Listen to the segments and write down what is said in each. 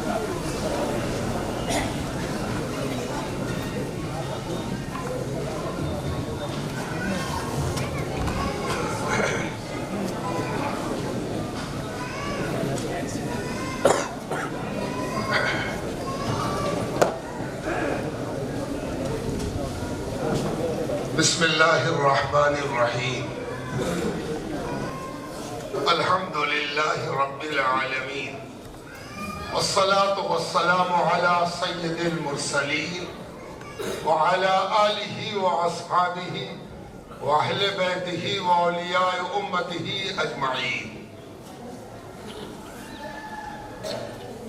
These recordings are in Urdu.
بسم اللہ الرحمن الرحیم الحمد للہ رب العالمین والصلاة والسلام علی سید المرسلین وعلی آلہ واصحابہ واہل بیتہ واولیاء امتہ اجمعین۔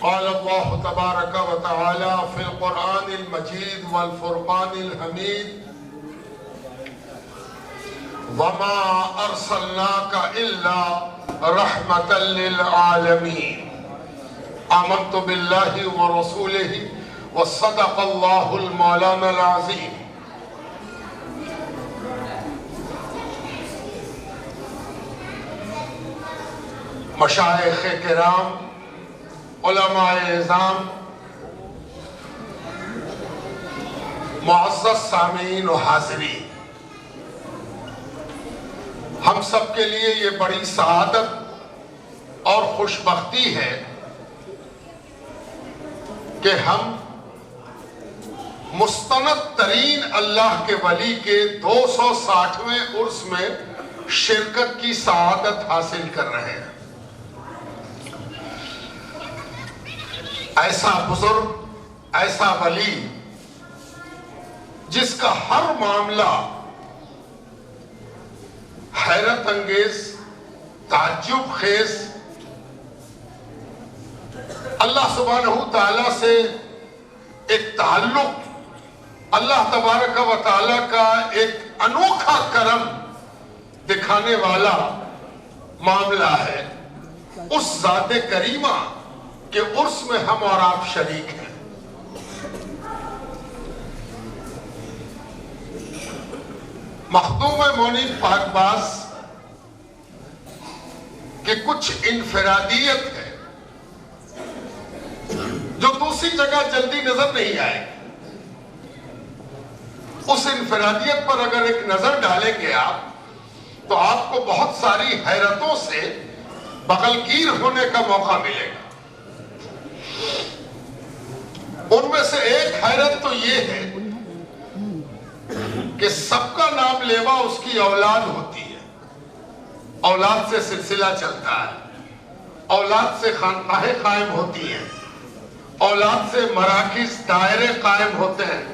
قال اللہ تبارک و تعالی فی القرآن المجید والفرقان الحمید وَمَا أَرْسَلْنَاكَ إِلَّا رَحْمَةً لِلْعَالَمِينَ آمَنْتُ بِاللَّهِ وَرَسُولِهِ وَصَدَقَ اللَّهُ الْمَوْلَانَ الْعَظِيمُ۔ مشائخ کرام، علماء اعظام، معزز سامعین و حاضرین، ہم سب کے لیے یہ بڑی سعادت اور خوشبختی ہے کہ ہم مستند ترین اللہ کے ولی کے 260ویں عرس میں شرکت کی سعادت حاصل کر رہے ہیں۔ ایسا بزرگ، ایسا ولی جس کا ہر معاملہ حیرت انگیز، تعجب خیز، اللہ سبحانہ تعالیٰ سے ایک تعلق، اللہ تبارک و تعالیٰ کا ایک انوکھا کرم دکھانے والا معاملہ ہے، اس ذات کریمہ کے عرس میں ہم اور آپ شریک ہیں۔ مخدوم مونین پاک باز کہ کچھ انفرادیت ہے جو دوسری جگہ جلدی نظر نہیں آئے۔ اس انفرادیت پر اگر ایک نظر ڈالیں گے آپ تو آپ کو بہت ساری حیرتوں سے بغلگیر ہونے کا موقع ملے گا۔ ان میں سے ایک حیرت تو یہ ہے کہ سب کا نام لیوا اس کی اولاد ہوتی ہے، اولاد سے سلسلہ چلتا ہے، اولاد سے خانقاہیں قائم ہوتی ہیں، اولاد سے مراکز دائرے قائم ہوتے ہیں۔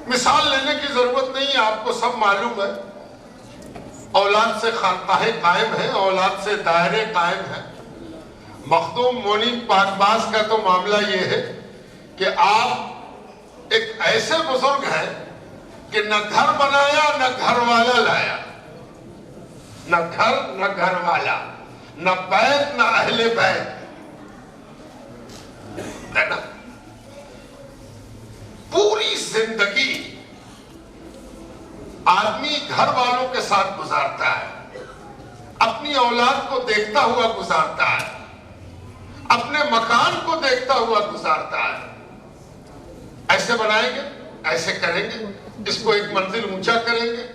مثال لینے کی ضرورت نہیں ہے، آپ کو سب معلوم ہے، اولاد سے خانقاہیں قائم ہیں، اولاد سے دائرے قائم ہیں۔ مخدوم مونین پاک باز کا تو معاملہ یہ ہے کہ آپ ایک ایسے بزرگ ہیں کہ نہ گھر بنایا نہ گھر والا لایا، نہ گھر نہ گھر والا، نہ بیت نہ اہل بیت، ہے نا؟ پوری زندگی آدمی گھر والوں کے ساتھ گزارتا ہے، اپنی اولاد کو دیکھتا ہوا گزارتا ہے، اپنے مکان کو دیکھتا ہوا گزارتا ہے۔ ایسے بنائیں گے، ایسے کریں گے، اس کو ایک منزل اونچا کریں گے،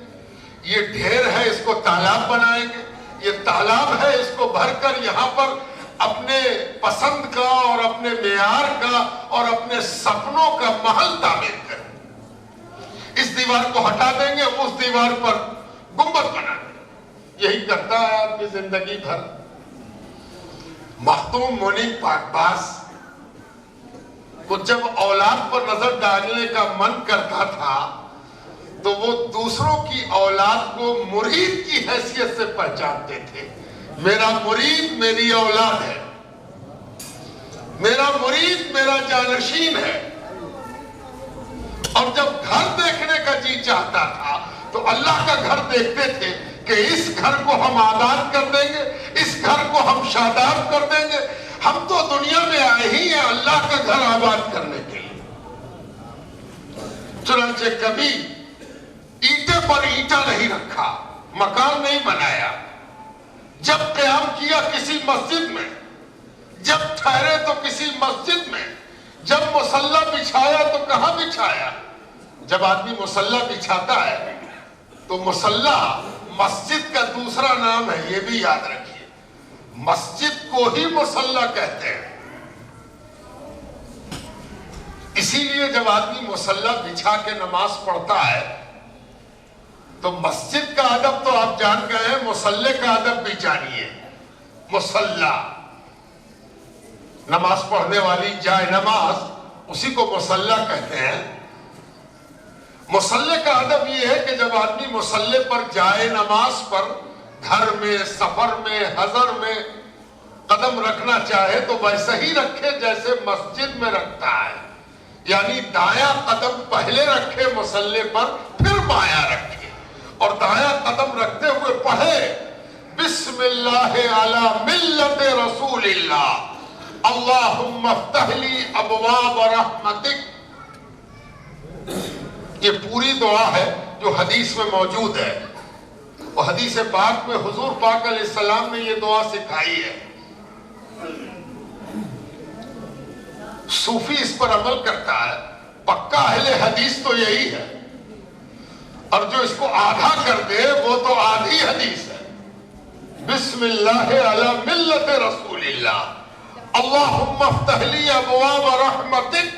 یہ ڈھیر ہے اس کو تالاب بنائیں گے، یہ تالاب ہے اس کو بھر کر یہاں پر اپنے پسند کا اور اپنے معیار کا اور اپنے سپنوں کا محل تعمیر کریں۔ اس دیوار کو ہٹا دیں گے، اس دیوار پر گنبد بنا دیں گے۔ یہی کرتا ہے آدمی زندگی بھر۔ مخدوم مونین پاک باز کو جب اولاد پر نظر ڈالنے کا من کرتا تھا تو وہ دوسروں کی اولاد کو مرید کی حیثیت سے پہچانتے تھے۔ میرا مرید میری اولاد ہے، میرا مرید میرا جانشین ہے۔ اور جب گھر دیکھنے کا جی چاہتا تھا تو اللہ کا گھر دیکھتے تھے کہ اس گھر کو ہم آباد کر دیں گے، اس گھر کو ہم شاداب کر دیں گے۔ ہم تو دنیا میں آئے ہی ہیں اللہ کا گھر آباد کرنے کے لیے۔ چنانچہ کبھی اینٹے پر اینٹا نہیں رکھا، مکان نہیں بنایا۔ جب قیام کیا کسی مسجد میں، جب ٹھہرے تو کسی مسجد مسجد میں جب مصلی بچھایا تو کہاں بچھایا؟ جب آدمی مصلی بچھاتا ہے تو مصلی مسجد کا دوسرا نام ہے، یہ بھی یاد رکھیے، مسجد کو ہی مصلی کہتے ہیں۔ اسی لیے جب آدمی مصلی بچھا کے نماز پڑھتا ہے تو مسجد کا ادب تو آپ جان گئے ہیں، مصلی کا ادب بھی جانیے۔ مصلی، نماز پڑھنے والی جائے نماز، اسی کو مصلی کہتے ہیں۔ مصلی کا ادب یہ ہے کہ جب آدمی مصلی پر جائے نماز پر گھر میں، سفر میں، حضر میں قدم رکھنا چاہے تو ویسا ہی رکھے جیسے مسجد میں رکھتا ہے، یعنی دایاں قدم پہلے رکھے مصلی پر، پھر بایاں رکھے، اور دایاں قدم رکھتے ہوئے پڑھے بسم اللہ علی ملت رسول اللہ اللہم افتح لی ابواب رحمتک۔ یہ پوری دعا ہے جو حدیث میں موجود ہے، اور حدیث پاک میں حضور پاک علیہ السلام نے یہ دعا سکھائی ہے۔ صوفی اس پر عمل کرتا ہے، پکا اہل حدیث تو یہی ہے، اور جو اس کو آدھا کر دے وہ تو آدھی حدیث ہے۔ بسم اللہ علی ملت رسول اللہ اللہم افتح لی ابواب رحمتک،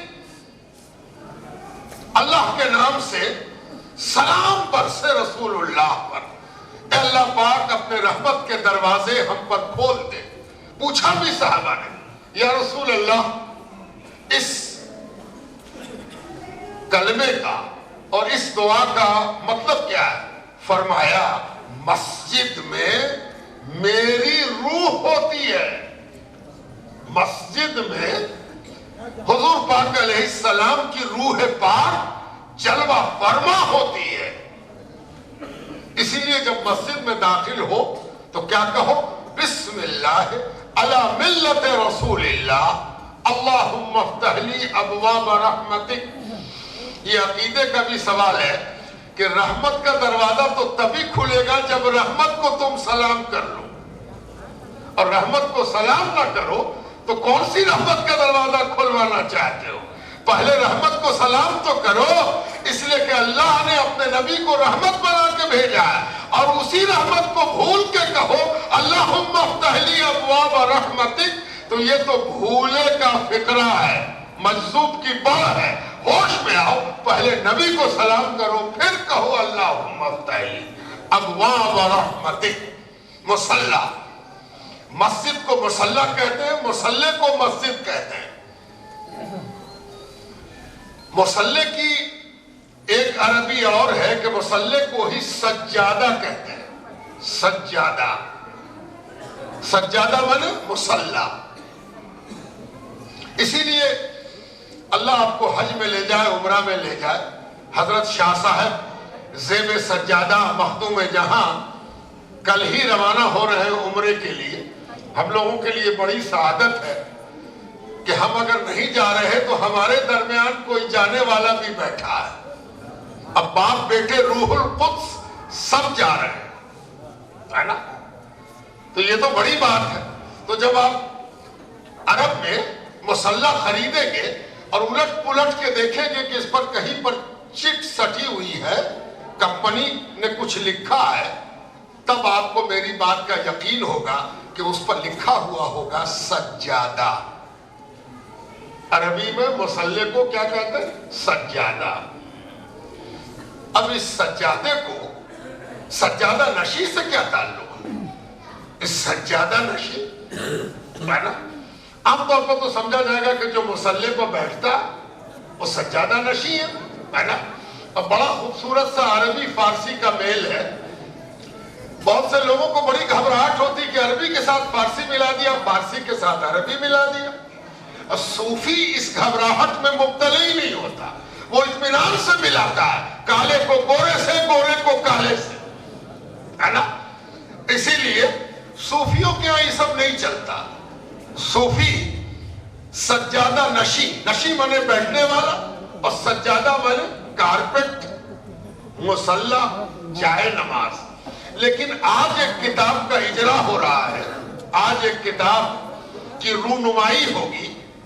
اللہ کے نام سے سلام برسے رسول اللہ پر، اے اللہ پاک اپنے رحمت کے دروازے ہم پر کھول دے۔ پوچھا بھی صحابہ نے، یا رسول اللہ اس کلمے کا اور اس دعا کا مطلب کیا ہے؟ فرمایا مسجد میں میری روح ہوتی ہے، مسجد میں حضور پاک علیہ السلام کی روح پاک جلوہ فرما ہوتی ہے۔ اسی لیے جب مسجد میں داخل ہو تو کیا کہو؟ بسم اللہ علی ملت رسول اللہ اللہم افتح لی ابواب رحمتک۔ یہ عقیدے کا بھی سوال ہے کہ رحمت کا دروازہ تو تبھی کھلے گا جب رحمت کو تم سلام کر لو، اور رحمت کو سلام نہ کرو تو کون سی رحمت کا دروازہ کھلوانا چاہتے ہو؟ پہلے رحمت کو سلام تو کرو، اس لیے کہ اللہ نے اپنے نبی کو رحمت بنا کے بھیجا ہے، اور اسی رحمت کو بھول کے کہو اللہم افتح لی ابواب رحمتک، تو یہ تو بھولے کا فقرہ ہے، مجذوب کی بڑھ ہے۔ ہوش میں آؤ، پہلے نبی کو سلام کرو، پھر کہو اللہم افتح لی ابواب رحمتک۔ مصلی، مسجد کو مصلی کہتے ہیں، مصلی کو مسجد کہتے ہیں۔ مصلی کی ایک عربی اور ہے کہ مصلی کو ہی سجادہ کہتے ہیں، سجادہ، سجادہ مانے مصلی۔ اسی لیے اللہ آپ کو حج میں لے جائے، عمرہ میں لے جائے، حضرت شاہ صاحب زیب سجادہ مخدوم جہاں کل ہی روانہ ہو رہے ہیں عمرے کے لیے۔ ہم لوگوں کے لیے بڑی سعادت ہے کہ ہم اگر نہیں جا رہے تو ہمارے درمیان کوئی جانے والا بھی بیٹھا ہے۔ اب باپ بیٹے روح القدس سب جا رہے ہیں، ہے نا؟ تو یہ تو بڑی بات ہے۔ تو جب آپ عرب میں مصلی خریدیں گے اور الٹ پلٹ کے دیکھیں گے کہ اس پر کہیں پر چٹ سٹی ہوئی ہے، کمپنی نے کچھ لکھا ہے، تب آپ کو میری بات کا یقین ہوگا کہ اس پر لکھا ہوا ہوگا سجادہ۔ عربی میں مصلی کو کیا کہتے ہیں؟ سجادہ۔ اب اس سجادے کو سجادہ نشی سے کیا تعلق ہے؟ اس سجادہ نشی ہے نا، عام طور پر تو سمجھا جائے گا کہ جو مصلی پر بیٹھتا وہ سجادہ نشی ہے نا۔ اب بڑا خوبصورت سا عربی فارسی کا میل ہے۔ بہت سے لوگوں کو بڑی گھبراہٹ ہوتی کہ عربی کے ساتھ فارسی ملا دیا، فارسی کے ساتھ عربی ملا دیا۔ اور صوفی اس گھبراہٹ میں مبتلا ہی نہیں ہوتا، وہ اطمینان سے ملاتا ہے، کالے کو گورے سے، گورے کو کالے سے، ہے نا۔ اسی لیے صوفیوں کے یہاں یہ سب نہیں چلتا۔ صوفی سجادہ نشی، نشی مانے بیٹھنے والا، اور سجادہ مانے کارپٹ، مصلی، جائے نماز۔ لیکن آج ایک کتاب کا اجرا ہو رہا ہے، آج ایک کتاب کی رونمائی ہوگی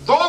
2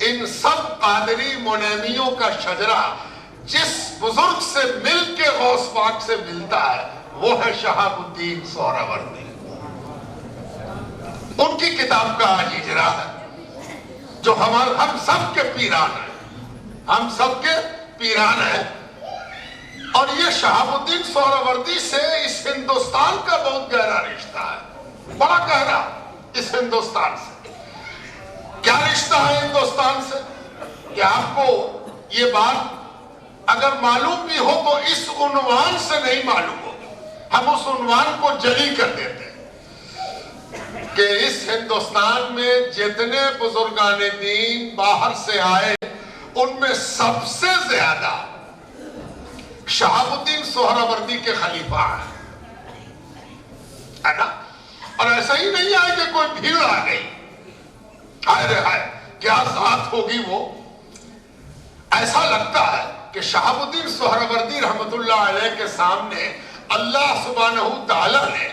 ان سب قادری منعمیوں کا شجرہ جس بزرگ سے مل کے غوث پاک سے ملتا ہے وہ ہے شہاب الدین سہروردی. ان کی کتاب کا آج اجرا ہے جو ہم سب کے پیران ہیں، ہم سب کے پیران ہیں. اور یہ شہاب الدین سہروردی سے اس ہندوستان کا بہت گہرا رشتہ ہے، بڑا گہرا. اس ہندوستان سے کیا رشتہ ہے؟ ہندوستان سے کہ آپ کو یہ بات اگر معلوم بھی ہو تو اس عنوان سے نہیں معلوم ہوگی. ہم اس عنوان کو جلی کر دیتے ہیں کہ اس ہندوستان میں جتنے بزرگان دین باہر سے آئے ان میں سب سے زیادہ شہاب الدین سہروردی کے خلیفہ ہیں، ہے نا؟ اور ایسا ہی نہیں ہے کہ کوئی بھیڑ آ گئی، ہائے رے ہائے کیا ذات ہوگی وہ. ایسا لگتا ہے کہ شہاب الدین سہروردی رحمت اللہ علیہ کے سامنے اللہ سبحانہ تعالیٰ نے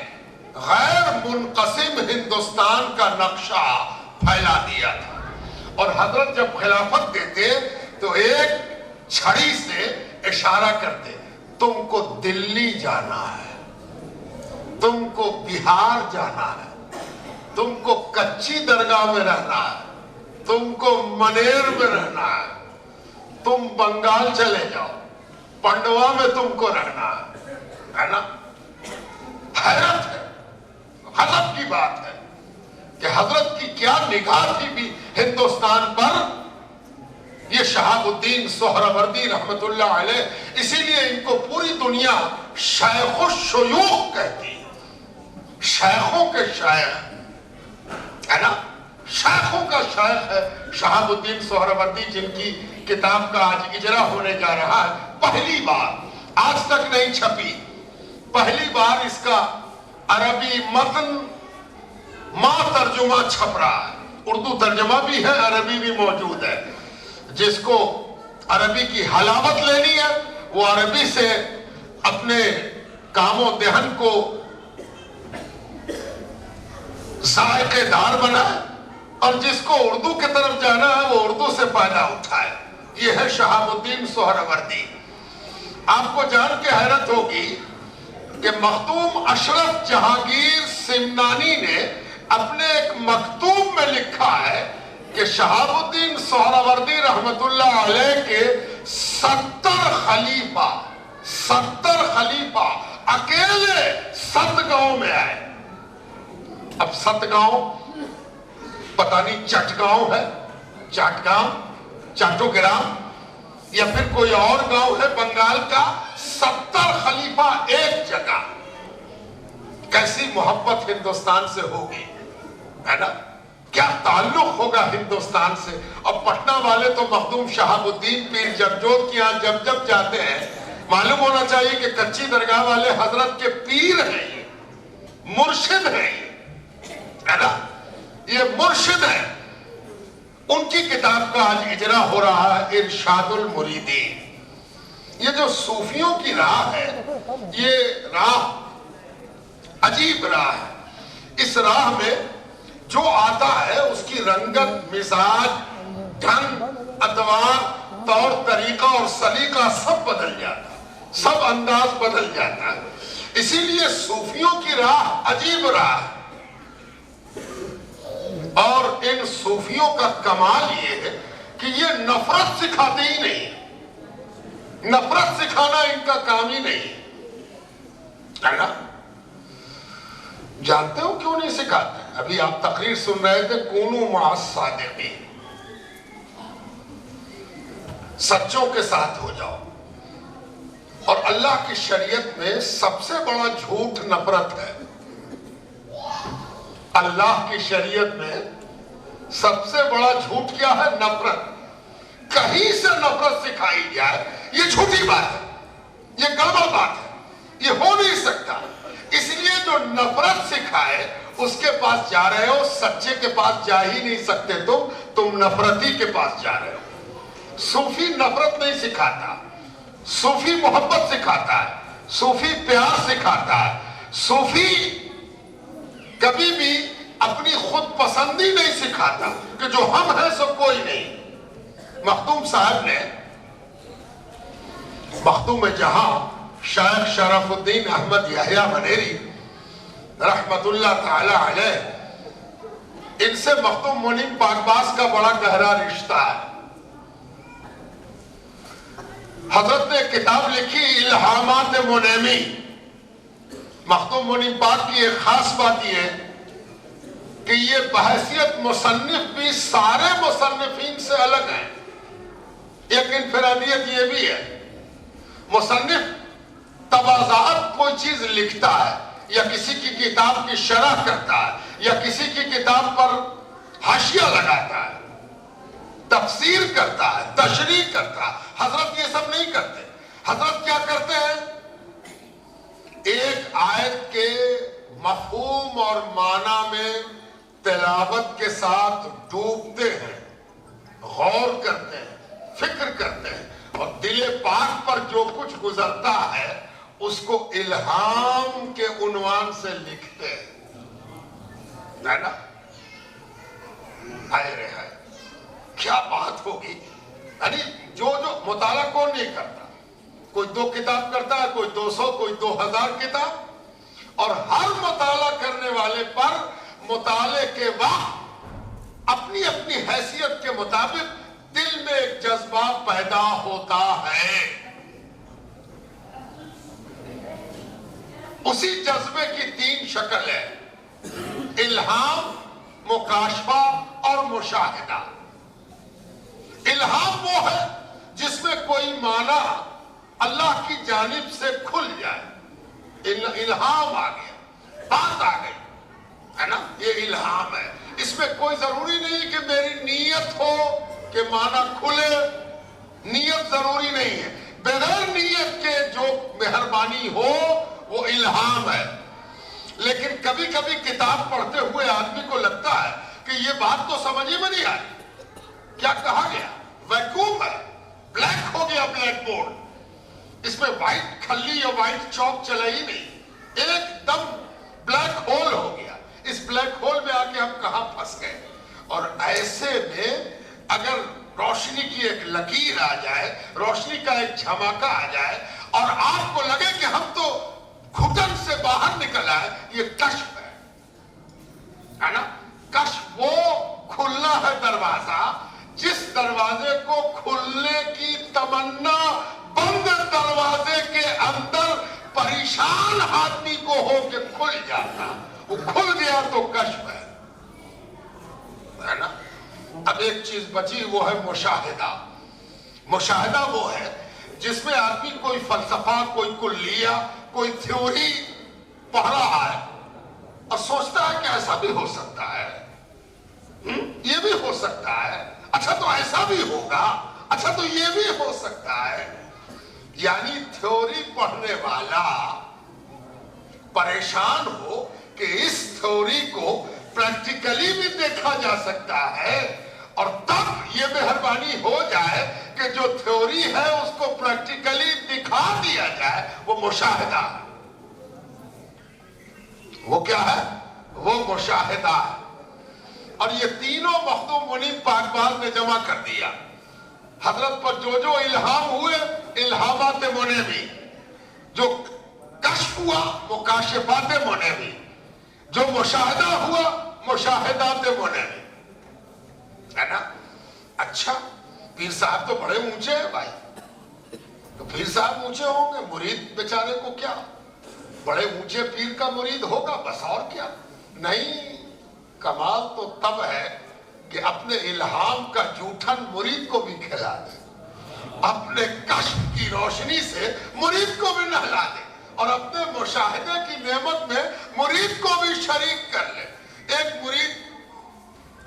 غیر منقسم ہندوستان کا نقشہ پھیلا دیا تھا. اور حضرت جب خلافت دیتے تو ایک چھڑی سے اشارہ کرتے، تم کو دلی جانا ہے، تم کو بہار جانا ہے، تم کو کچی درگاہ میں رہنا ہے، تم کو منیر میں رہنا ہے، تم بنگال چلے جاؤ، پنڈوا میں تم کو رہنا ہے نا؟ حیرت ہے، حضرت کی بات ہے کہ حضرت کی کیا نگاہ تھی بھی ہندوستان پر. یہ شہاب الدین سہروردی رحمت اللہ علیہ، اسی لیے ان کو پوری دنیا شیخ الشیوخ کہتی، شیخوں کے شیخ ہے نا؟ شیخوں کا شیخ ہے شہاب الدین سہروردی، جن کی کتاب کا آج اجرا ہونے جا رہا ہے. پہلی بار، آج تک نہیں چھپی، پہلی بار اس کا عربی متن ترجمہ چھپ رہا ہے. اردو ترجمہ بھی ہے، عربی بھی موجود ہے. جس کو عربی کی حلاوت لینی ہے وہ عربی سے اپنے کام و دہن کو ذائقے دار بنائے، اور جس کو اردو کی طرف جانا ہے وہ اردو سے فائدہ اٹھائے. یہ ہے شہاب الدین سہروردی. آپ کو جان کے حیرت ہوگی کہ مخدوم اشرف جہانگیر سمنانی نے اپنے ایک مکتوب میں لکھا ہے کہ شہاب الدین سہروردی رحمت اللہ علیہ کے 70 خلیفہ اکیلے 7 گاؤں میں آئے. اب 7 گاؤں پتہ نہیں چٹگاؤں ہے، چاٹگام، چاٹوگرام، یا پھر کوئی اور گاؤں ہے بنگال کا. 70 خلیفہ ایک جگہ. کیسی محبت ہندوستان سے ہوگی، ہے نا؟ کیا تعلق ہوگا ہندوستان سے. اور پٹنہ والے تو مخدوم شہاب الدین پیر جگجوت کی یہاں جب جب جاتے ہیں معلوم ہونا چاہیے کہ کچی درگاہ والے حضرت کے پیر ہیں، یہ مرشد ہیں، ہے نا؟ یہ مرشد ہیں. ان کی کتاب کا آج اجرا ہو رہا ہے ارشاد المریدین. یہ جو صوفیوں کی راہ ہے، یہ راہ عجیب راہ ہے. اس راہ میں جو آتا ہے اس کی رنگت، مزاج، ڈھنگ، ادوار، طور طریقہ اور سلیقہ سب بدل جاتا ہے، سب انداز بدل جاتا ہے. اسی لیے صوفیوں کی راہ عجیب راہ ہے. اور ان صوفیوں کا کمال یہ ہے کہ یہ نفرت سکھاتے ہی نہیں. نفرت سکھانا ان کا کام ہی نہیں ہے نا؟ جانتے ہو کیوں نہیں سکھاتے؟ ابھی آپ تقریر سن رہے تھے، کونو مع الصادقین، سچوں کے ساتھ ہو جاؤ. اور اللہ کی شریعت میں سب سے بڑا جھوٹ نفرت ہے. اللہ کی شریعت میں سب سے بڑا جھوٹ کیا ہے؟ نفرت. کہیں سے نفرت سکھائی جائے یہ جھوٹی بات ہے، یہ گڑبڑ بات ہے، یہ ہو نہیں سکتا. اس لیے جو نفرت سکھائے اس کے پاس جا رہے ہو، سچے کے پاس جا ہی نہیں سکتے. تم نفرتی کے پاس جا رہے ہو. صوفی نفرت نہیں سکھاتا، صوفی محبت سکھاتا ہے، صوفی پیار سکھاتا ہے. صوفی کبھی بھی اپنی خود پسندی نہیں سکھاتا کہ جو ہم ہیں سب کوئی نہیں. مختوم صاحب نے مختوم جہاں شیخ شرف الدین احمد یحییٰ منیری رحمت اللہ تعالی علیہ، ان سے مختوم منیم پاکباز کا بڑا گہرا رشتہ ہے۔ حضرت نے کتاب لکھی الہامات منیمی۔ مختوم منیم پاک کی ایک خاص بات یہ ہے کہ یہ بحیثیت مصنف بھی سارے مصنفین سے الگ ہیں۔ ایک انفرادیت یہ بھی ہے، مصنف تواضعات کوئی چیز لکھتا ہے یا کسی کی کتاب کی شرح کرتا ہے یا کسی کی کتاب پر حاشیہ لگاتا ہے، تفسیر کرتا ہے، تشریح کرتا ہے۔ حضرت یہ سب نہیں کرتے۔ حضرت کیا کرتے ہیں؟ ایک آیت کے مفہوم اور معنی میں تلاوت کے ساتھ ڈوبتے ہیں، غور کرتے ہیں، فکر کرتے ہیں، اور دل پاک پر جو کچھ گزرتا ہے اس کو الہام کے عنوان سے لکھتے ہیں، ہے نا؟ ہائے رے ہائے، کیا بات ہوگی! یعنی جو مطالعہ کون نہیں کرتا؟ کوئی 2 کتاب کرتا ہے، کوئی 200، کوئی 2000 کتاب، اور ہر مطالعہ کرنے والے پر مطالعے کے وقت اپنی اپنی حیثیت کے مطابق دل میں ایک جذبہ پیدا ہوتا ہے۔ اسی جذبے کی 3 شکل ہے: الہام، مکاشفہ اور مشاہدہ۔ الہام وہ ہے جس میں کوئی معنی اللہ کی جانب سے کھل جائے، الہام آ گیا، بات آ گئی، ہے نا؟ یہ الہام ہے۔ اس میں کوئی ضروری نہیں کہ میری نیت ہو کہ معنی کھلے، نیت ضروری نہیں ہے۔ بغیر نیت کے جو مہربانی ہو وہ الہام ہے۔ لیکن کبھی کبھی کتاب پڑھتے ہوئے آدمی کو لگتا ہے کہ یہ بات تو سمجھ ہی میں نہیں آئی، کیا کہا گیا؟ ویکیوم ہے، بلیک ہو گیا بلیک بورڈ، اس میں وائٹ کھلی یا وائٹ چوک چلا ہی نہیں، ایک دم بلیک ہول ہو گیا۔ اس بلیک ہول میں آ کے ہم کہاں پھنس گئے؟ اور ایسے میں اگر روشنی کی ایک لکیر آ جائے، روشنی کا ایک جھماکہ آ جائے، اور آپ کو لگے کہ ہم تو گھٹن سے باہر نکل آئے، یہ کشف ہے نا؟ کشف وہ کھلنا ہے دروازہ جس دروازے کو کھلنے کی تمنا بند دروازے کے اندر پریشان آدمی کو ہو کے کھل جاتا، وہ کھل گیا تو کشف ہے نا؟ اب ایک چیز بچی، وہ ہے مشاہدہ۔ مشاہدہ وہ ہے جس میں آدمی کوئی فلسفہ، کوئی کلیہ، کوئی تھیوری پڑھ رہا ہے اور سوچتا ہے کہ ایسا بھی ہو سکتا ہے، یہ بھی ہو سکتا ہے، اچھا تو ایسا بھی ہوگا، اچھا تو یہ بھی ہو سکتا ہے۔ یعنی تھیوری پڑھنے والا پریشان ہو کہ اس تھیوری کو پریکٹیکلی بھی دیکھا جا سکتا ہے، اور تب یہ مہربانی ہو جائے کہ جو تھیوری ہے اس کو پریکٹیکلی دکھا دیا جائے، وہ مشاہدہ ہے۔ وہ کیا ہے؟ وہ مشاہدہ ہے۔ اور یہ تینوں مخدوم منیم پاکباز نے جمع کر دیا۔ حضرت پر جو جو الہام ہوئے، الہامات منیمی، جو کشف ہوا، مکاشفات منیمی، جو مشاہدہ ہوا، مشاہدات منیمی، ہے نا؟ اچھا، پیر صاحب تو بڑے اونچے ہیں بھائی، تو پیر صاحب اونچے ہوں گے، مرید بیچارے کو کیا؟ بڑے اونچے پیر کا مرید ہوگا، بس اور کیا؟ نہیں، کمال تو تب ہے کہ اپنے الہام کا جوٹھن مرید کو بھی کھلا دے، اپنے کشف کی روشنی سے مرید کو بھی نہلا دے، اور اپنے مشاہدے کی نعمت میں مرید کو بھی شریک کر لے۔ ایک مرید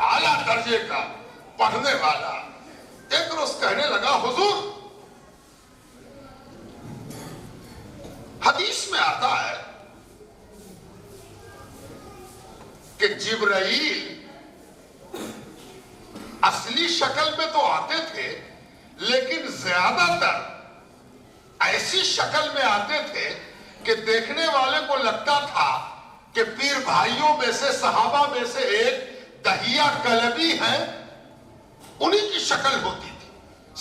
اعلیٰ درجے کا پڑھنے والا ایک روز کہنے لگا، حضور حدیث میں آتا ہے کہ جبرائیل اصلی شکل میں تو آتے تھے، لیکن زیادہ تر ایسی شکل میں آتے تھے کہ دیکھنے والے کو لگتا تھا کہ پیر بھائیوں میں سے، صحابہ میں سے ایک دہیہ کلبی ہیں، انہی کی شکل ہوتی تھی۔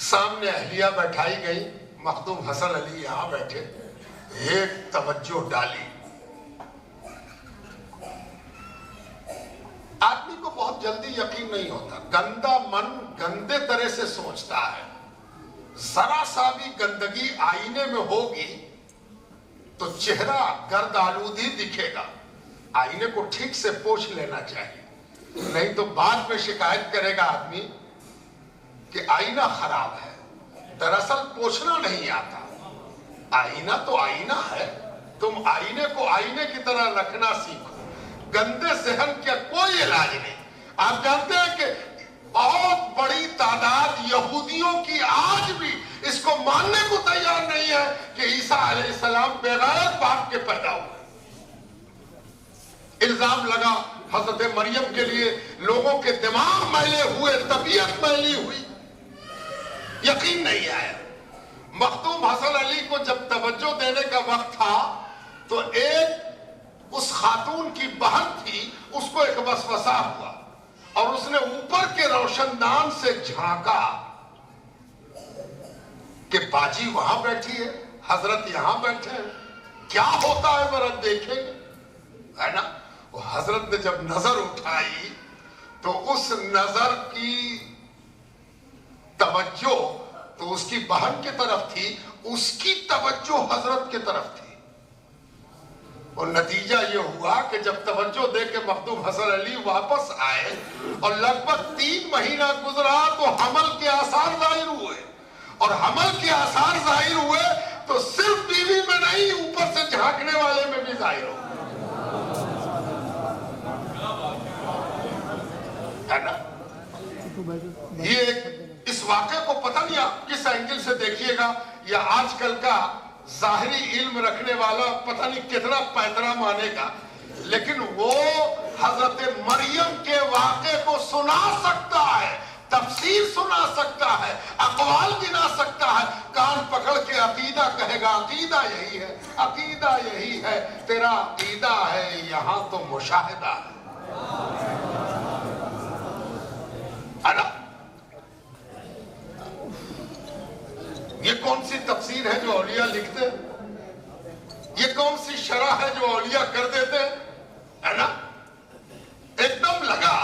سامنے اہلیہ بیٹھائی گئی، مخدوم حسن علی یہاں بیٹھے، ایک توجہ ڈالی۔ آدمی کو بہت جلدی یقین نہیں ہوتا، گندا من گندے طرح سے سوچتا ہے، ذرا سا بھی گندگی آئینے میں ہوگی تو چہرہ گرد آلودی دکھے گا، آئینے کو ٹھیک سے پوچھ لینا چاہیے، نہیں تو بعد میں شکایت کرے گا آدمی کہ آئینہ خراب ہے۔ دراصل پوچھنا نہیں آتا، آئینہ تو آئینہ ہے، تم آئینے کو آئینے کی طرح رکھنا سیکھو۔ گندے ذہن کا کوئی علاج نہیں۔ آپ جانتے ہیں کہ بہت بڑی تعداد یہودیوں کی آج بھی اس کو ماننے کو تیار نہیں ہے کہ عیسیٰ علیہ السلام بغیر باپ کے پیدا ہوئے۔ الزام لگا حضرت مریم کے لیے، لوگوں کے دماغ میلے ہوئے، طبیعت میلی ہوئی، یقین نہیں آیا۔ مخدوم حسن علی کو جب توجہ دینے کا وقت تھا تو ایک اس خاتون کی بہن تھی، اس کو ایک وسوسہ ہوا اور اس نے اوپر کے روشن دان سے جھانکا کہ باجی وہاں بیٹھی ہے، حضرت یہاں بیٹھے ہیں، کیا ہوتا ہے ذرا دیکھیں گے، ہے نا؟ وہ حضرت نے جب نظر اٹھائی تو اس نظر کی توجہ تو اس کی بہن کی طرف تھی، اس کی توجہ حضرت کی طرف تھی، اور نتیجہ یہ ہوا کہ جب توجہ دے کے مخدوم حسن علی واپس آئے اور لگ بھگ 3 مہینہ گزرا تو حمل کے آثار ظاہر ہوئے، اور حمل کے آثار ظاہر ہوئے تو صرف بیوی میں نہیں، اوپر سے جھانکنے والے میں بھی ظاہر ہو، ہے نا؟ یہ اس واقعے کو پتہ نہیں آپ کس اینگل سے دیکھیے گا، یا آج کل کا ظاہری علم رکھنے والا پتہ نہیں کتنا پیترا مانے گا، لیکن وہ حضرت مریم کے واقعے کو سنا سکتا ہے، تفسیر سنا سکتا ہے، اقوال گنا سکتا ہے، کان پکڑ کے عقیدہ کہے گا عقیدہ یہی ہے، عقیدہ یہی ہے، تیرا عقیدہ ہے، یہاں تو مشاہدہ ہے، ہے نا؟ یہ کون سی تفسیر ہے جو اولیاء لکھتے ہیں؟ یہ کون سی شرح ہے جو اولیاء کر دیتے ہیں؟ ہے نا؟ ایک دم لگا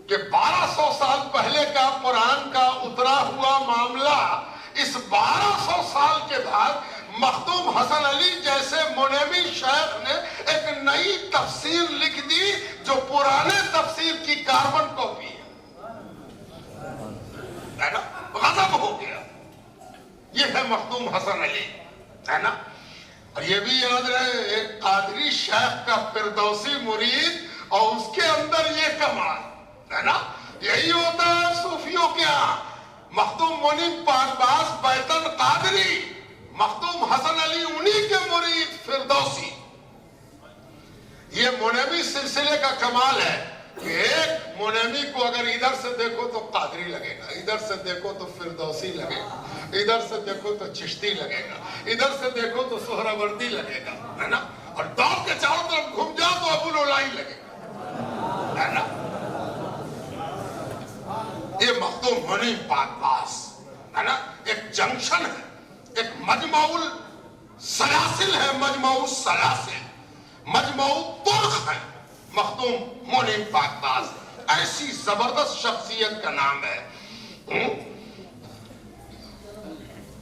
کہ 1200 سال پہلے کا قرآن کا اترا ہوا معاملہ اس 1200 سال کے بعد مخدوم حسن علی جیسے منیوی شیخ نے ایک نئی تفسیر لکھ دی جو پرانے تفسیر کی کاربن کاپی ہے نا؟ غضب ہو گیا۔ یہ ہے مخدوم حسن علی، ہے نا؟ اور یہ بھی یاد رہے ایک قادری شیخ کا فردوسی مرید اور اس کے اندر یہ کمال، ہے نا؟ یہی ہوتا ہے صوفیوں کے ہاں، مخدوم منیم پاکباز بیتن قادری، مخدوم حسن علی انہی کے مرید فردوسی۔ یہ منیوی سلسلے کا کمال ہے کہ ایک منیوی کو اگر ادھر سے دیکھو تو قادری لگے گا، ادھر سے دیکھو تو فردوسی لگے گا، ادھر سے دیکھو تو چشتی لگے گا، ادھر سے دیکھو تو سہروردی لگے گا، ہے نا؟ اور دوڑ کے چاروں طرف گھوم جاؤ تو ابو العلائی لگے گا، ہے نا؟ یہ مخدوم منیم پاکباز، ہے نا؟ ایک جنکشن ہے، ایک مجمع السلاسل ہے، مجمع السلاسل، مجمع الطرق ہے، مخدوم منیم پاکباز، ایسی زبردست شخصیت کا نام ہے۔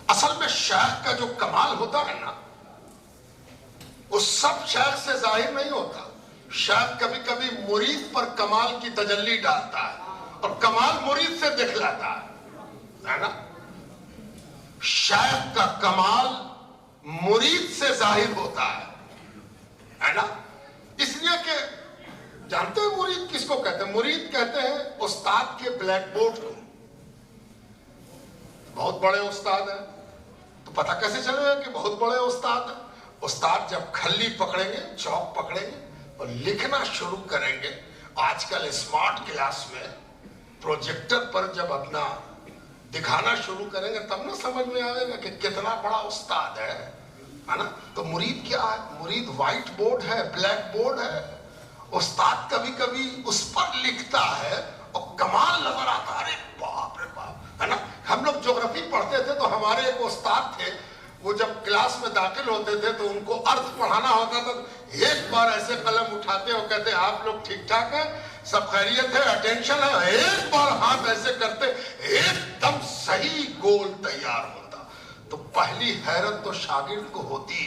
اصل میں شیخ کا جو کمال ہوتا ہے نا، وہ سب شیخ سے ظاہر نہیں ہوتا، شیخ کبھی کبھی مرید پر کمال کی تجلی ڈالتا ہے اور کمال مرید سے دکھلاتا ہے نا؟ شیخ کا کمال مرید سے ظاہر ہوتا ہے نا؟ اس لیے کہ جانتے ہیں مرید کس کو کہتے ہیں؟ مرید کہتے ہیں استاد کے بلیک بورڈ کو۔ بہت بڑے استاد ہیں تو پتہ کیسے چلے گا کہ بہت بڑے استاد ہیں؟ استاد جب کھلی پکڑیں گے، چوک پکڑیں گے اور لکھنا شروع کریں گے، آج کل اسمارٹ کلاس میں پروجیکٹر پر جب اپنا دکھانا شروع کریں گے تب نہ سمجھ میں آئے گا کہ کتنا بڑا استاد ہے نا؟ تو مرید کیا ہے؟ مرید وائٹ بورڈ ہے، بلیک بورڈ ہے۔ استاد کبھی کبھی اس پر لکھتا ہے اور کمال نظر آتا ہے، ارے باپ رے باپ، ہے نا؟ ہم لوگ جغرافی پڑھتے تھے تو ہمارے ایک استاد تھے، وہ جب کلاس میں داخل ہوتے تھے تو ان کو ارتھ پڑھانا ہوتا تھا، ایک بار ایسے قلم اٹھاتے اور کہتے آپ لوگ ٹھیک ٹھاک ہیں، سب خیریت ہے، اٹینشن ہے، ایک بار ہاتھ ایسے کرتے ایک دم صحیح گول تیار ہوتا۔ تو پہلی حیرت تو شاگرد کو ہوتی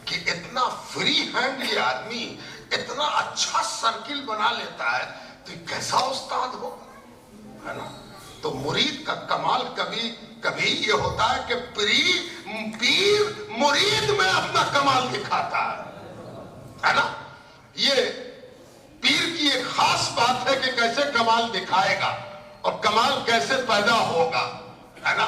کہ اتنا فری ہینڈ یہ آدمی اتنا اچھا سرکل بنا لیتا ہے تو یہ کیسا استاد ہوگا، ہے نا؟ تو مرید کا کمال کبھی یہ ہوتا ہے کہ پیر مرید میں اپنا کمال دکھاتا ہے نا؟ یہ پیر کی ایک خاص بات ہے کہ کیسے کمال دکھائے گا اور کمال کیسے پیدا ہوگا، ہے نا؟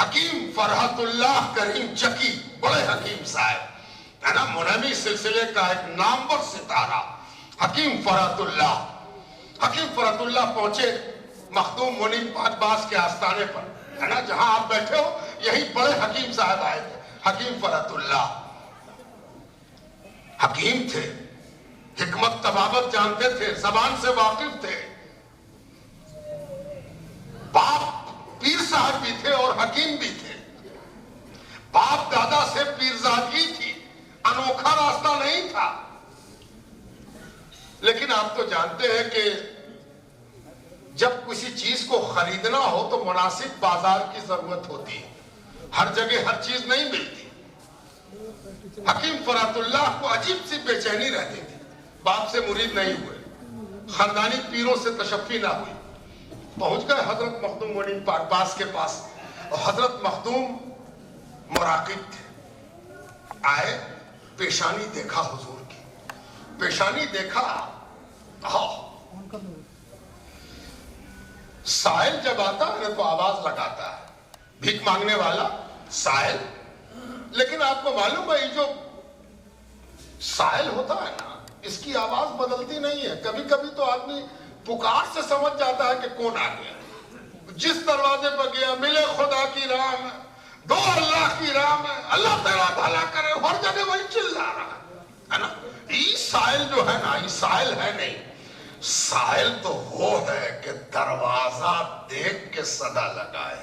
حکیم فرحت اللہ کریم چکی، بڑے حکیم صاحب، ہے نا؟ منہمی سلسلے کا ایک نامور ستارہ حکیم فرحت اللہ۔ حکیم فرحت اللہ پہنچے مخدوم منیر پاکباز کے آستانے پر، ہے نا؟ جہاں آپ بیٹھے ہو یہی بڑے حکیم صاحب آئے تھے، حکیم فرحت اللہ۔ حکیم تھے، حکمت طبابت جانتے تھے، زبان سے واقف تھے، باپ پیر صاحب بھی تھے اور حکیم بھی تھے، باپ دادا سے پیرزادگی تھی، انوکھا راستہ نہیں تھا۔ لیکن آپ تو جانتے ہیں کہ جب کسی چیز کو خریدنا ہو تو مناسب بازار کی ضرورت ہوتی ہے، ہر جگہ ہر چیز نہیں ملتی۔ حکیم فرحت اللہ کو عجیب سی بے چینی رہتی تھی، باپ سے مرید نہیں ہوئے، خاندانی پیروں سے تشفی نہ ہوئی۔ پہنچ گئے حضرت مخدوم منیر پاکباز کے پاس، اور حضرت مخدوم مراقب تھے، آئے، پیشانی دیکھا حضور کی، پیشانی دیکھا، سائل جب آتا ہے تو آواز لگاتا ہے، بھیک مانگنے والا سائل، لیکن آپ کو معلوم ہے یہ جو سائل ہوتا ہے نا اس کی آواز بدلتی نہیں ہے، کبھی کبھی تو آدمی پکار سے سمجھ جاتا ہے کہ کون آ گیا، جس دروازے پر گیا ملے خدا کی راہ میں، دو اللہ کی راہ میں، اللہ تیرا بھلا کرے، ہر جگہ وہی چلا رہا ہے نا؟ یہ سائل جو ہے نا یہ سائل ہے نہیں، سائل تو وہ ہے کہ دروازہ دیکھ کے صدا لگائے،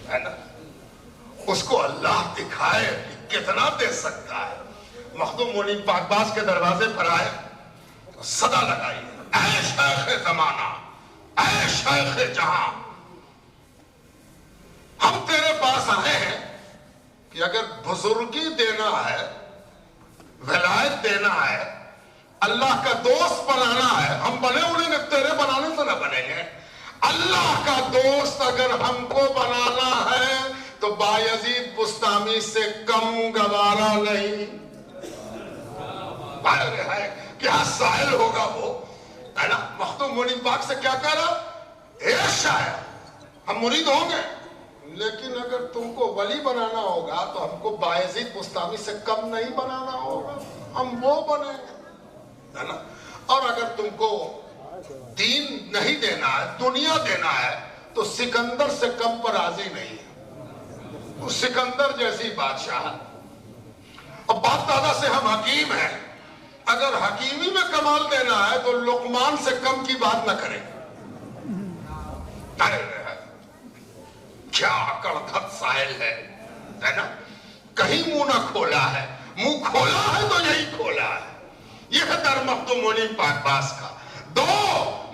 ہے نا؟ اس کو اللہ دکھائے کہ کتنا دے سکتا ہے۔ مخدوم منیر پاکباز کے دروازے پر آئے، صدا لگائی، اے شیخ زمانہ، اے شیخ جہاں، ہم تیرے پاس آئے ہیں کہ اگر بزرگی دینا ہے، ولایت دینا ہے، اللہ کا دوست بنانا ہے، ہم بنے انہیں گے، تیرے بنانے سے نہ بنیں گے، اللہ کا دوست اگر ہم کو بنانا ہے تو بایزید بستامی سے کم گوارا نہیں۔ ہے کیا سائل ہوگا وہ، ہے نا؟ مخدوم منیر پاک سے کیا کہہ رہا، اے شاعر، ہم مرید ہوں گے لیکن اگر تم کو ولی بنانا ہوگا تو ہم کو بایزید بستامی سے کم نہیں بنانا ہوگا، ہم وہ بنیں گے، ہے نا؟ اور اگر تم کو دین نہیں دینا ہے، دنیا دینا ہے تو سکندر سے کم پر راضی نہیں ہے، اس سکندر جیسی بادشاہ۔ اور باپ دادا سے ہم حکیم ہیں، اگر حکیمی میں کمال دینا ہے تو لقمان سے کم کی بات نہ کریں۔ کیا کڑکھت سائل ہے نا؟ کہیں منہ نہ کھولا ہے، منہ کھولا ہے تو یہی کھولا ہے۔ یہ ہے در مخدوم منیر پاکباز کا، دو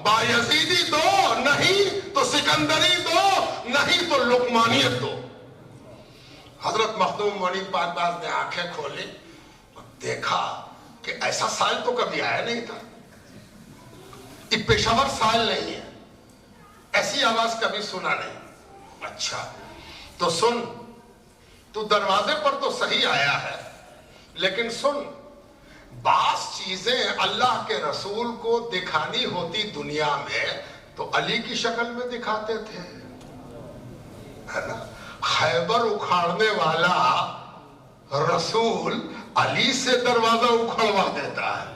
بایزیدی دو، نہیں تو سکندری دو، نہیں تو لقمانیت دو۔ حضرت مخدوم منیر پاکباز نے آنکھیں کھولی اور دیکھا کہ ایسا سائل تو کبھی آیا نہیں تھا، یہ پیشاور سائل نہیں ہے، ایسی آواز کبھی سنا نہیں۔ اچھا تو سن، تو دروازے پر تو صحیح آیا ہے لیکن سن، بعض چیزیں اللہ کے رسول کو دکھانی ہوتی دنیا میں تو علی کی شکل میں دکھاتے تھے، ہے نا؟ خیبر اکھاڑنے والا رسول علی سے دروازہ اکھڑوا دیتا ہے،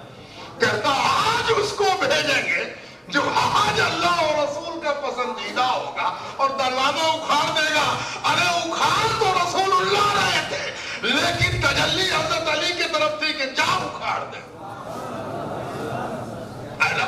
کہتا آج اس کو بھیجیں گے جو آج اللہ اور رسول کا پسندیدہ ہوگا اور دروازہ اکھاڑ دے گا۔ ارے اکھاڑ تو رسول اللہ رہے تھے لیکن تجلی حضرت علی کی طرف تھی کہ جا اکھاڑ دے، ہے نا؟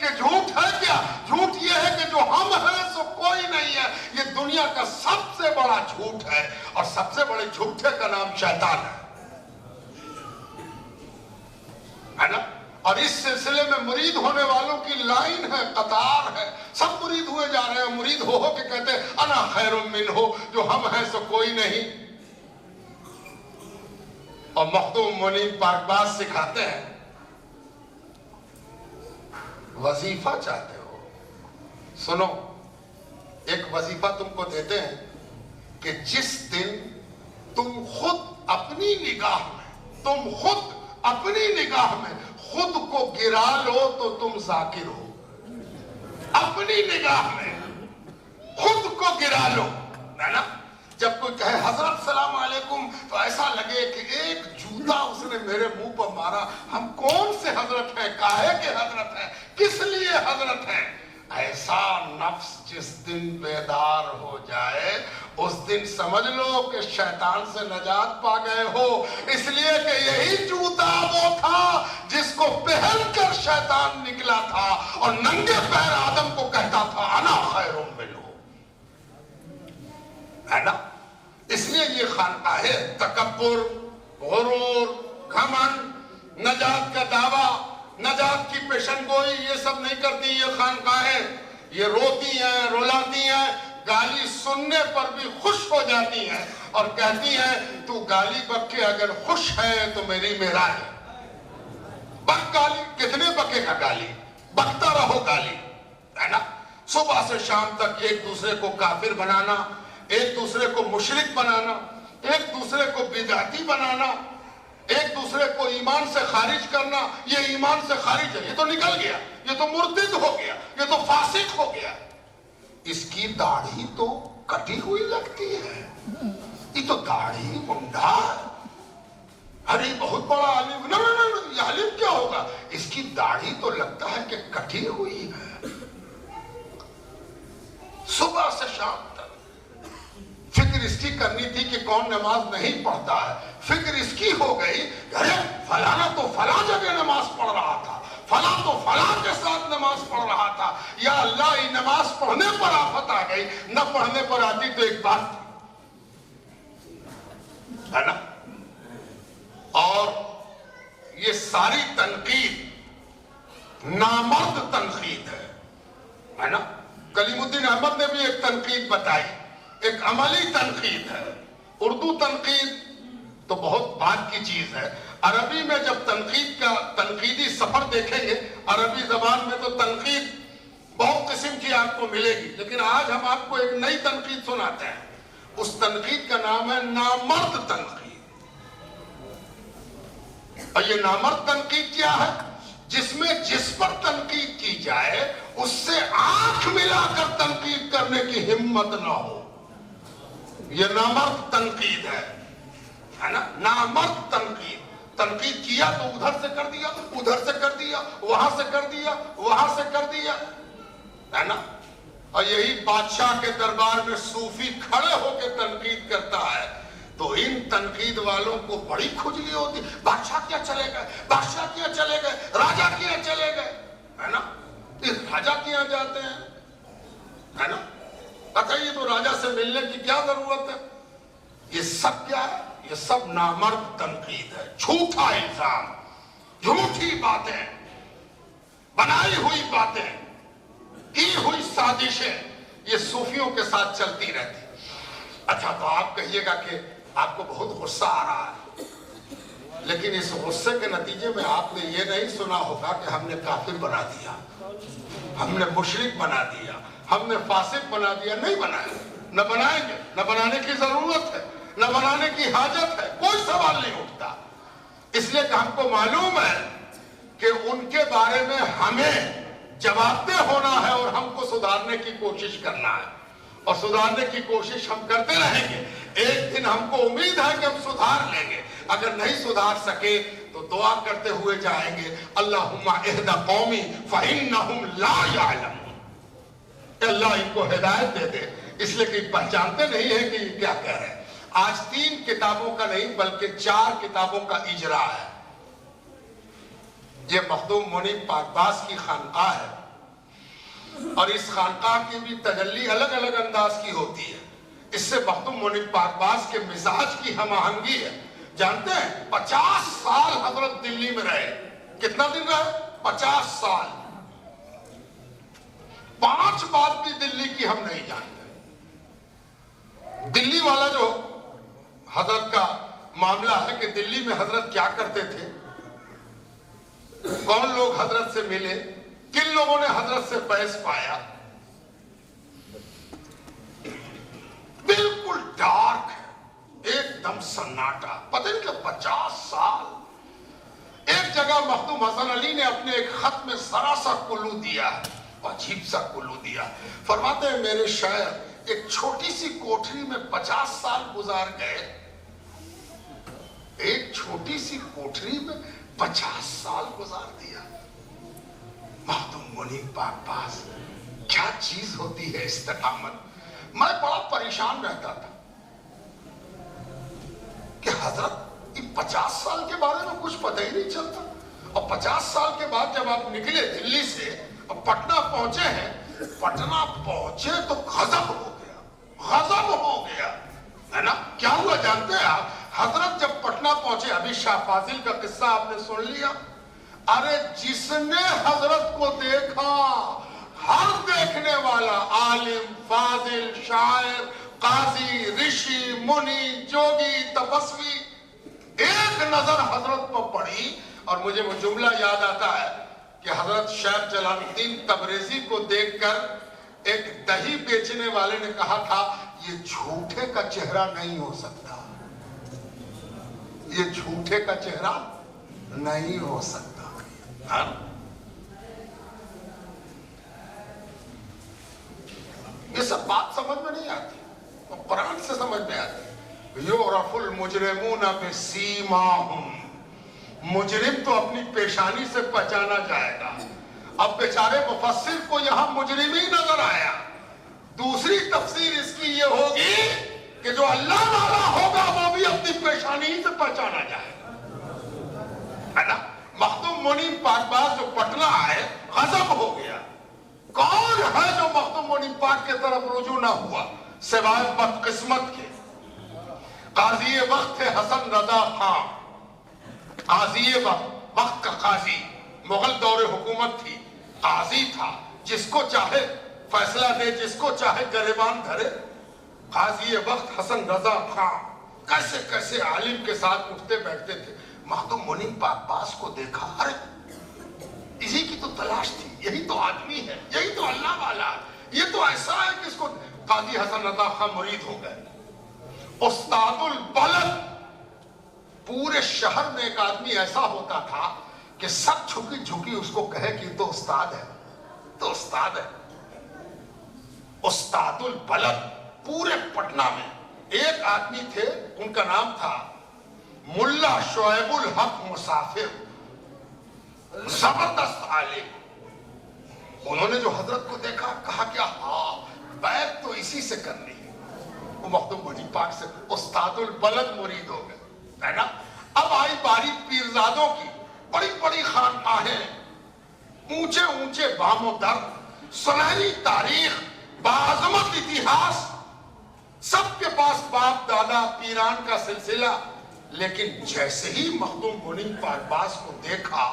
کہ جھوٹ ہے کیا؟ جھوٹ یہ ہے کہ جو ہم ہیں سو کوئی نہیں ہے. یہ دنیا کا سب سے بڑا جھوٹ ہے، اور سب سے بڑے جھوٹے کا نام شیطان ہے نا. اور اس سلسلے میں مرید ہونے والوں کی لائن ہے، قطار ہے. سب مرید ہوئے جا رہے ہیں، مرید ہو کے کہتے ہیں انا خیر منہ، جو ہم ہیں سو کوئی نہیں. اور مخدوم منیب پاکباز سکھاتے ہیں، وظیفہ چاہتے ہو، سنو، ایک وظیفہ تم کو دیتے ہیں کہ جس دن تم خود اپنی نگاہ میں خود کو گرا لو تو تم ذاکر ہو. اپنی نگاہ میں خود کو گرا لو، ہے نا. جب کوئی کہے حضرت سلام علیکم تو ایسا لگے کہ ایک جوتا اس نے میرے منہ پر مارا. ہم کون سے حضرت ہیں؟ کاہے کے حضرت ہیں؟ کس لیے حضرت ہیں؟ ایسا نفس جس دن بیدار ہو جائے اس دن سمجھ لو کہ شیطان سے نجات پا گئے ہو. اس لیے کہ یہی جوتا وہ تھا جس کو پہن کر شیطان نکلا تھا اور ننگے پیر آدم کو کہتا تھا انا خیر منہ، ہے نا. اس لیے یہ خانقاہ تکبر، غرور، گھمنڈ، نجات کا دعویٰ، نجات کی پیشن گوئی یہ سب نہیں کرتی. یہ خانقاہیں یہ روتی ہیں، رلاتی ہیں، گالی سننے پر بھی خوش ہو جاتی ہیں اور کہتی ہیں تو گالی بک کے اگر خوش ہے تو میری مہربانی. بک گالی، کتنے بکے گا گالی؟ بکتا رہو گالی، ہے نا. صبح سے شام تک ایک دوسرے کو کافر بنانا، ایک دوسرے کو مشرک بنانا، ایک دوسرے کو بدعتی بنانا، ایک دوسرے کو ایمان سے خارج کرنا. یہ ایمان سے خارج ہے، یہ تو نکل گیا، یہ تو مرتد ہو گیا، یہ تو فاسق ہو گیا. اس کی داڑھی تو کٹی ہوئی لگتی ہے، یہ تو داڑھی منڈا ہے. ارے بہت بڑا عالم، نہیں، یہ عالم کیا ہوگا؟ اس کی داڑھی تو لگتا ہے کہ کٹی ہوئی ہے. صبح سے شام تک فکر اس کی کرنی تھی کہ کون نماز نہیں پڑھتا ہے. فکر اس کی ہو گئی ارے فلانا تو فلاں جگہ نماز پڑھ رہا تھا، فلاں تو فلاں کے ساتھ نماز پڑھ رہا تھا. یا اللہ، یہ نماز پڑھنے پر آفت آ گئی، نہ پڑھنے پر آتی تو ایک بات ہے نا. اور یہ ساری تنقید نامرد تنقید ہے نا. کلیم الدین احمد نے بھی ایک تنقید بتائی، ایک عملی تنقید ہے. اردو تنقید تو بہت بات کی چیز ہے. عربی میں جب تنقید کا تنقیدی سفر دیکھیں گے، عربی زبان میں تو تنقید بہت قسم کی آپ کو ملے گی، لیکن آج ہم آپ کو ایک نئی تنقید سناتے ہیں. اس تنقید کا نام ہے نامرد تنقید. اور یہ نامرد تنقید کیا ہے؟ جس میں جس پر تنقید کی جائے اس سے آنکھ ملا کر تنقید کرنے کی ہمت نہ ہو. یہ نامرد تنقید ہے نا. نامرد تنقید کیا تو ادھر سے کر دیا، ادھر سے کر دیا، وہاں سے کر دیا، وہاں سے کر دیا، ہے نا. اور یہی بادشاہ کے دربار میں صوفی کھڑے ہو کے تنقید کرتا ہے تو ان تنقید والوں کو بڑی کھجلی ہوتی. بادشاہ کیا چلے گئے، بادشاہ کیا چلے گئے، راجہ کیا چلے گئے، ہے نا. اس راجہ کیا جاتے ہیں، ہے نا. بتائیے تو راجہ سے ملنے کی کیا ضرورت ہے؟ یہ سب کیا ہے؟ یہ سب نامرد تنقید ہے. جھوٹا الزام، جھوٹی باتیں، بنائی ہوئی باتیں، کی ہوئی سازشیں یہ صوفیوں کے ساتھ چلتی رہتی. اچھا تو آپ کہیے گا کہ آپ کو بہت غصہ آ رہا ہے، لیکن اس غصے کے نتیجے میں آپ نے یہ نہیں سنا ہوگا کہ ہم نے کافر بنا دیا، ہم نے مشرک بنا دیا، ہم نے فاسق بنا دیا. نہیں بنایا، نہ بنائیں گے، نہ بنانے کی ضرورت ہے، نہ بنانے کی حاجت ہے. کوئی سوال نہیں اٹھتا. اس لیے کہ ہم کو معلوم ہے کہ ان کے بارے میں ہمیں جواب دہ ہونا ہے اور ہم کو سدھارنے کی کوشش کرنا ہے، اور سدھارنے کی کوشش ہم کرتے رہیں گے. ایک دن ہم کو امید ہے کہ ہم سدھار لیں گے. اگر نہیں سدھار سکے تو دعا کرتے ہوئے جائیں گے، اللہم اہد قومی فإنہم لا یعلمون. اللہ ان کو ہدایت دے دے، اس لیے کہ پہچانتے نہیں ہیں کہ یہ کیا کہہ رہے ہیں. آج 3 کتابوں کا نہیں بلکہ 4 کتابوں کا اجرا ہے. یہ مخدوم منیب پاکباز کی خانقاہ ہے. اور اس خانقاہ کی بھی تجلی الگ الگ انداز کی ہوتی ہے. اس سے مخدوم منیب پاکباز کے مزاج کی ہم آہنگی ہے. جانتے ہیں 50 سال حضرت دلی میں رہے. کتنا دن رہے؟ 50 سال. 5 بات بھی دلی کی ہم نہیں جانتے. دلی والا جو حضرت کا معاملہ ہے کہ دلی میں حضرت کیا کرتے تھے، کون لوگ حضرت سے ملے، کن لوگوں نے حضرت سے فیض پایا، بالکل ڈارک ہے، ایک دم سناٹا. پتہ نہیں کہ 50 سال. ایک جگہ مخدوم حسن علی نے اپنے ایک خط میں ذرا سا کلو دیا، عجیب سا کلو دیا. فرماتے ہیں میرے شاعر ایک چھوٹی سی کوٹری میں 50 سال گزار گئے. ایک چھوٹی سی کوٹری میں 50 سال گزار دیا. مخدوم منیب پاکباز، کیا چیز ہوتی ہے استقامت. میں بڑا پریشان رہتا تھا کہ حضرت 50 سال کے بارے میں کچھ پتہ ہی نہیں چلتا. اور 50 سال کے بعد جب آپ نکلے دلی سے اور پٹنہ پہنچے ہیں، پٹنہ پہنچے تو غضب ہو گیا، غضب ہو گیا ہے نا. کیا ہوا جانتے ہیں آپ؟ حضرت جب پٹنہ پہنچے، ابھی شاہ فاضل کا قصہ آپ نے سن لیا. ارے جس نے حضرت کو دیکھا، ہر دیکھنے والا عالم، فاضل، شاعر، قاضی، رشی، منی، جوگی، تپسوی، ایک نظر حضرت پر پڑی. اور مجھے وہ جملہ یاد آتا ہے کہ حضرت شیخ جلال الدین تبریزی کو دیکھ کر ایک دہی بیچنے والے نے کہا تھا یہ جھوٹے کا چہرہ نہیں ہو سکتا، یہ جھوٹے کا چہرہ نہیں ہو سکتا. یہ سب بات سمجھ میں نہیں آتی، قرآن سے سمجھ میں آتی. یعرف المجرمون بسیماہم، مجرم تو اپنی پیشانی سے پہچانا جائے گا. اب بیچارے مفسر کو یہاں مجرم ہی نظر آیا. دوسری تفسیر اس کی یہ ہوگی کہ جو اللہ والا ہوگا وہ بھی اپنی پیشانی ہی سے پہچانا جائے گا، ہے نا. مخدوم منیب پاکباز جو پٹنہ آئے، غضب ہو گیا. کون ہے جو مخدوم منیب پاک کے طرف رجوع نہ ہوا سوائے بدقسمت کے؟ قاضی وقت تھے حسن رضا خان. قاضی وقت کا قاضی، مغل دور حکومت تھی، قاضی تھا، جس کو چاہے فیصلہ دے، جس کو چاہے گریبان دھرے. قاضی وقت حسن رضا خان کیسے کیسے عالم کے ساتھ اٹھتے بیٹھتے تھے. مخدوم منیب پاکباز کو دیکھا، ارے اسی کی تو تلاش تھی، یہی تو آدمی ہے، یہی تو اللہ والا ہے، یہ تو ایسا ہے کہ اس کو. قاضی حسن رضا خان مرید ہو گئے. استاد البلد، پورے شہر میں ایک آدمی ایسا ہوتا تھا کہ سب جھکی جھکی اس کو کہے کہ تو استاد ہے، تو استاد ہے. استاد البلد. پورے پٹنہ میں ایک آدمی تھے، ان کا نام تھا ملا شعیب الحق مسافر. زبردست عالم. انہوں نے جو حضرت کو دیکھا کہا کہ ہاں بیعت تو اسی سے کرنی ہے. وہ مخدوم منیب پاک سے استاد البلد مرید ہو گئے، ہے نا. اب آئی باری پیرزادوں کی. بڑی بڑی خانقاہیں، اونچے اونچے بام و در، سنہری تاریخ، باعظمت اتہاس، سب کے پاس باپ دادا پیران کا سلسلہ. لیکن جیسے ہی مخدوم منیب پاکباز کو دیکھا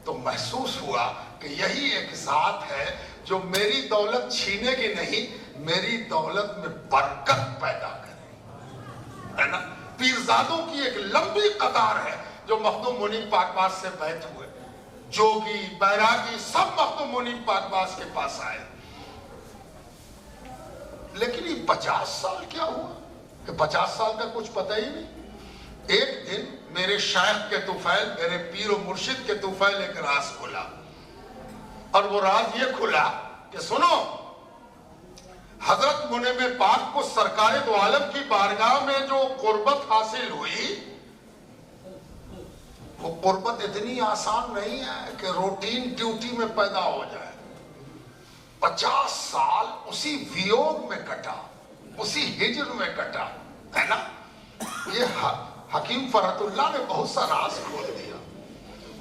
تو محسوس ہوا کہ یہی ایک ذات ہے جو میری دولت چھینے گی نہیں، میری دولت میں برکت پیدا کرے، ہے نا. پیرزادوں کی ایک لمبی قطار ہے جو مخدوم منیب پاکباز سے بیعت ہوئے. جوگی، بیراگی سب مخدوم منیب پاکباز کے پاس آئے. لیکن یہ 50 سال کیا ہوا کہ 50 سال کا کچھ پتہ ہی نہیں. ایک دن میرے شیخ کے طفیل، میرے پیر و مرشد کے طفیل ایک راز کھلا، اور وہ راز یہ کھلا کہ سنو، حضرت منیب پاک کو سرکار دو عالم کی بارگاہ میں جو قربت حاصل ہوئی، وہ قربت اتنی آسان نہیں ہے کہ روٹین ڈیوٹی میں پیدا ہو جائے. 50 سال اسی ویوگ میں کٹا، اسی ہجر میں کٹا، ہے نا. یہ حکیم فرحت اللہ نے بہت سا راز کھول دیا.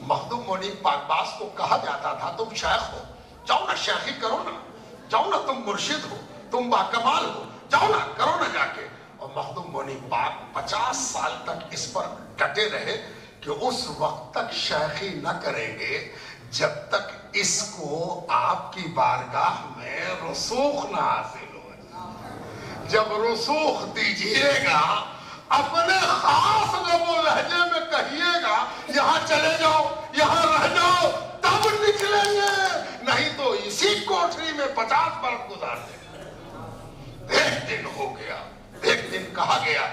مخدوم منیب پاکباز کو کہا جاتا تھا تم شیخ ہو، جاؤ نا شیخی کرو نا، جاؤ نا تم مرشد ہو، تم باکمال ہو، جاؤ نا کرو نا جا کے۔ اور مخدوم مونی پاک 50 سال تک اس پر ڈٹے رہے کہ اس وقت تک شیخی نہ کریں گے جب تک اس کو آپ کی بارگاہ میں رسوخ نہ حاصل ہو۔ جب رسوخ دیجئے گا اپنے خاص لب و لہجے میں کہیے گا یہاں چلے جاؤ، یہاں رہ جاؤ، تب نکلیں گے، نہیں تو اسی کوٹری میں 50 برس گزار دیں۔ ایک دن ہو گیا، ایک دن کہا گیا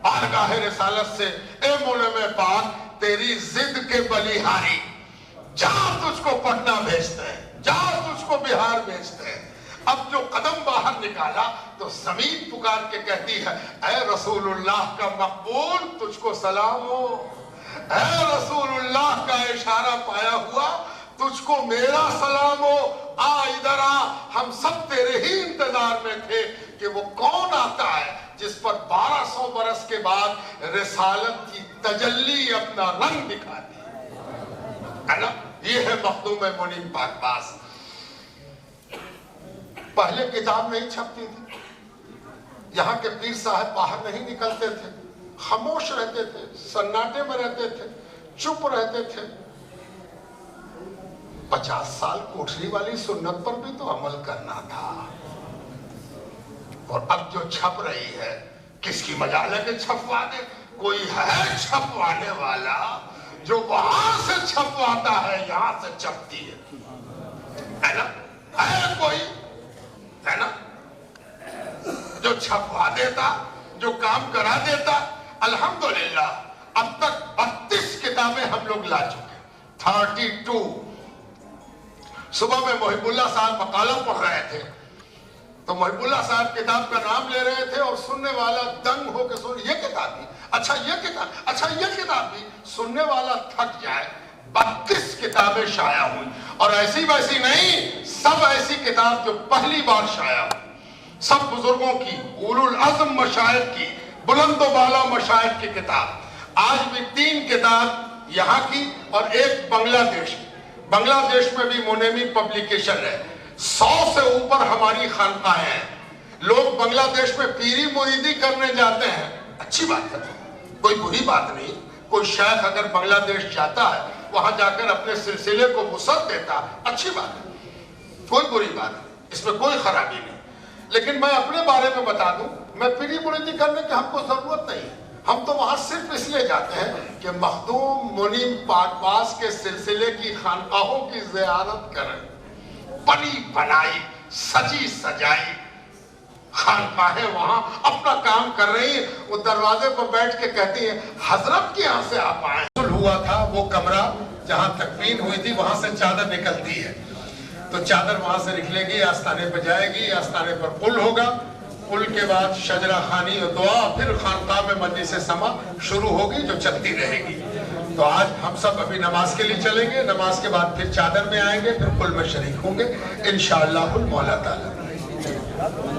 بارگاہ رسالت سے، اے مولوی پاک تیری ضد کے بلیہاری، جا تجھ کو پٹنہ بھیجتے ہیں، جا تجھ کو بہار بھیجتے ہیں۔ اب جو قدم باہر نکالا تو زمین پکار کے کہتی ہے اے رسول اللہ کا مقبول تجھ کو سلام ہو، اے رسول اللہ کا اشارہ پایا ہوا تجھ کو میرا سلام ہو، آ ادھر آ، ہم سب تیرے ہی انتظار میں تھے کہ وہ کون آتا ہے جس پر 1200 برس کے بعد رسالت کی تجلی اپنا رنگ دکھاتی ہے نا۔ یہ ہے مخدوم منیم پاک باز۔ پہلے کتاب نہیں چھپتی تھی، یہاں کے پیر صاحب باہر نہیں نکلتے تھے، خاموش رہتے تھے، سناٹے میں رہتے تھے، چپ رہتے تھے۔ 50 سال کوٹری والی سنت پر بھی تو عمل کرنا تھا۔ اور اب جو چھپ رہی ہے کس کی مجال ہے کہ چھپوا دے؟ کوئی ہے چھپوانے والا جو وہاں سے چھپواتا ہے یہاں سے چھپتی ہے نا؟ ہے کوئی ہے نا جو چھپوا دیتا، جو کام کرا دیتا؟ الحمدللہ اب تک 32 کتابیں ہم لوگ لا چکے، 32۔ صبح میں محب اللہ صاحب مقالہ پڑھ رہے تھے تو محب اللہ صاحب کتاب کا نام لے رہے تھے اور سننے والا دنگ ہو کے سن، یہ کتاب بھی اچھا، یہ کتاب اچھا، یہ کتاب بھی، سننے والا تھک جائے۔ 32 کتابیں شائع ہوئی، اور ایسی ویسی نہیں، سب ایسی کتاب جو پہلی بار شائع ہوئی، سب بزرگوں کی، اولو العزم مشائخ کی، بلند و بالا مشائخ کی کتاب۔ آج بھی 3 کتاب یہاں کی اور ایک بنگلہ دیش کی۔ بنگلہ دیش میں بھی مونیمی پبلیکیشن ہے، 100 سے اوپر ہماری خانقاہیں ہیں۔ لوگ بنگلہ دیش میں پیری مریدی کرنے جاتے ہیں، اچھی بات ہے، کوئی بری بات نہیں۔ کوئی شیخ اگر بنگلہ دیش جاتا ہے وہاں جا کر اپنے سلسلے کو وسعت دیتا، اچھی بات ہے، کوئی بری بات نہیں، اس میں کوئی خرابی نہیں۔ لیکن میں اپنے بارے میں بتا دوں، میں پیری مریدی کرنے کی ہم کو ضرورت نہیں ہے۔ ہم تو وہاں صرف اس لیے جاتے ہیں کہ مخدوم منیم پاک باز کے سلسلے کی خانقاہوں کی زیارت کریں۔ بنی بنائی، سجی سجائی خانقاہیں وہاں اپنا کام کر رہی ہیں، وہ دروازے پر بیٹھ کے کہتی ہیں حضرت کے یہاں سے آپ آئے۔ ہوا تھا وہ کمرہ جہاں تکفین ہوئی تھی، وہاں سے چادر نکلتی ہے، تو چادر وہاں سے نکلے گی، آستانے پہ جائے گی، آستانے پر پل ہوگا، پل کے بعد شجرہ خوانی اور دعا، پھر خانقاہ میں مجلس سما شروع ہوگی جو چلتی رہے گی۔ تو آج ہم سب ابھی نماز کے لیے چلیں گے، نماز کے بعد پھر چادر میں آئیں گے، پھر پل میں شریک ہوں گے انشاءاللہ المولا تعالی۔